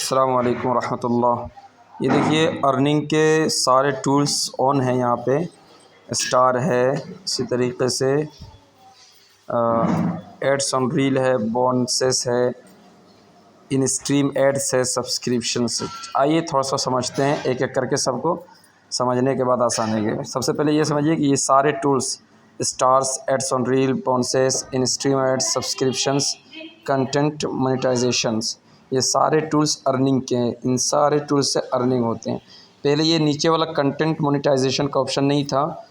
अस्सलाम वालेकुम रहमतुल्लाह। ये देखिए अर्निंग के सारे टूल्स ऑन हैं यहाँ पे। स्टार है, इसी तरीके से एड्स ऑन रील है, बोनसेस है, इन स्ट्रीम एड्स है, सब्सक्रिप्शंस। आइए थोड़ा सा समझते हैं एक एक करके, सबको समझने के बाद आसान है। सबसे पहले ये समझिए कि ये सारे tools stars, ads on reel, bonuses, in stream ads, subscriptions, content monetizations, ये सारे टूल्स अर्निंग के हैं। इन सारे टूल्स से अर्निंग होते हैं। पहले ये नीचे वाला कंटेंट मोनेटाइजेशन का ऑप्शन नहीं था,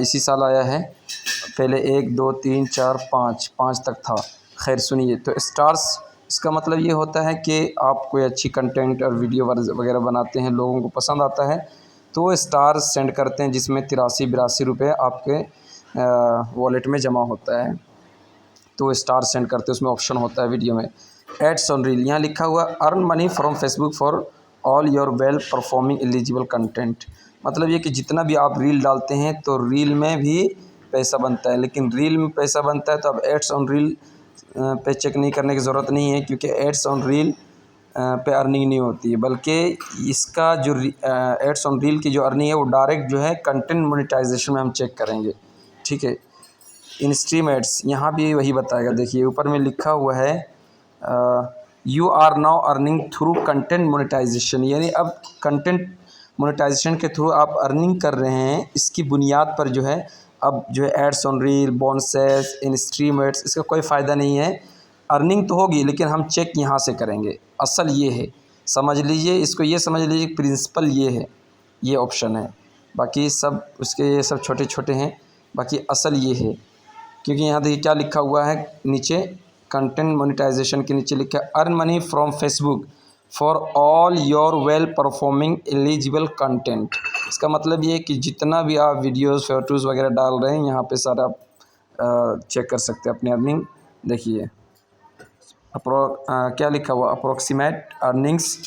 इसी साल आया है। पहले 1 2 3 4 5 तक था। खैर सुनिए, तो स्टार्स इसका मतलब ये होता है कि आप कोई अच्छी कंटेंट और वीडियो वगैरह बनाते हैं, लोगों को पसंद आता है तो वो स्टार सेंड करते हैं, जिसमें 83-82 रुपये आपके वॉलेट में जमा होता है। तो स्टार सेंड करते हैं, उसमें ऑप्शन होता है वीडियो में। एड्स ऑन रील, यहाँ लिखा हुआ earn money from Facebook for all your well performing eligible content. मतलब ये कि जितना भी आप रील डालते हैं तो रील में भी पैसा बनता है। लेकिन रील में पैसा बनता है तो अब एड्स ऑन रील पे चेक नहीं करने की ज़रूरत नहीं है, क्योंकि एड्स ऑन रील पे अर्निंग नहीं होती है, बल्कि इसका जो एड्स ऑन रील की जो अर्निंग है वो डायरेक्ट जो है कंटेंट मोनेटाइजेशन में हम चेक करेंगे। ठीक है। इन स्ट्रीम एड्स यहाँ भी वही बताएगा। देखिए ऊपर में लिखा हुआ है you are now earning through content monetisation, यानी अब कंटेंट मोनेटाइजेशन के थ्रू आप अर्निंग कर रहे हैं। इसकी बुनियाद पर जो है अब जो है ads on reel, bonuses, in stream ads, इसका कोई फ़ायदा नहीं है। अर्निंग तो होगी लेकिन हम चेक यहाँ से करेंगे। असल ये है, समझ लीजिए इसको, ये समझ लीजिए प्रिंसिपल ये है, ये ऑप्शन है। बाकी सब उसके ये सब छोटे छोटे हैं, बाकी असल ये है। क्योंकि यहाँ देखिए क्या लिखा हुआ है नीचे, कंटेंट मोनेटाइजेशन के नीचे लिखा है earn money from Facebook for all your well performing eligible content. इसका मतलब ये है कि जितना भी आप वीडियोस, फोटोज़ वगैरह डाल रहे हैं यहाँ पे सारा आप चेक कर सकते हैं अपनी अर्निंग। देखिए क्या लिखा हुआ, अप्रोक्सीमेट अर्निंग्स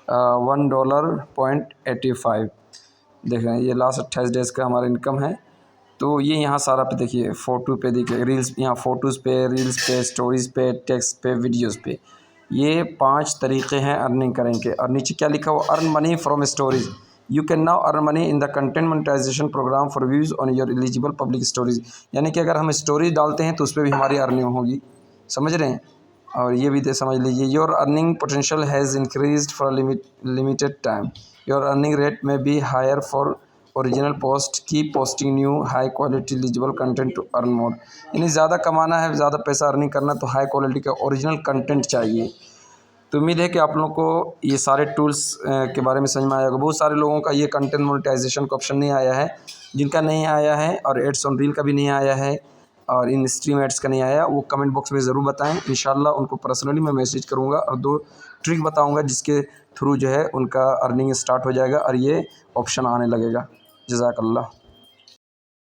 $1.85। देखें ये लास्ट 28 डेज़ का हमारा इनकम है। तो ये यहाँ सारा पे देखिए, फ़ोटो पे देखिए, रील्स, यहाँ फ़ोटोज़ पे, रील्स पे, स्टोरीज़ पे, टेक्स्ट पे, वीडियोज़ पे, ये 5 तरीक़े हैं अर्निंग करेंगे। और नीचे क्या लिखा हुआ, earn money from stories, you can now earn money in the content monetisation programme for views on your eligible public stories. यानी कि अगर हम स्टोरीज डालते हैं तो उस पर भी हमारी अर्निंग होगी। समझ रहे हैं। और ये भी समझ लीजिए, your earning potential has increased for limited time, your earning rate may be higher for original post, keep posting new high quality eligible content to earn more. यानी ज़्यादा कमाना है, ज़्यादा पैसा अर्निंग करना तो हाई क्वालिटी का ओरिजिनल कंटेंट चाहिए। तो उम्मीद है कि आप लोगों को ये सारे टूल्स के बारे में समझ में आया होगा। बहुत सारे लोगों का ये कंटेंट मोनेटाइजेशन का ऑप्शन नहीं आया है, जिनका नहीं आया है, और एड्स ऑन रील का भी नहीं आया है, और इन स्ट्रीम एड्स का नहीं आया, वो कमेंट बॉक्स में ज़रूर बताएं। इंशाल्लाह उनको पर्सनली मैं मैसेज करूँगा और 2 ट्रिक बताऊँगा जिसके थ्रू जो है उनका अर्निंग स्टार्ट हो जाएगा और ये ऑप्शन आने लगेगा। जज़ाकल्लाह।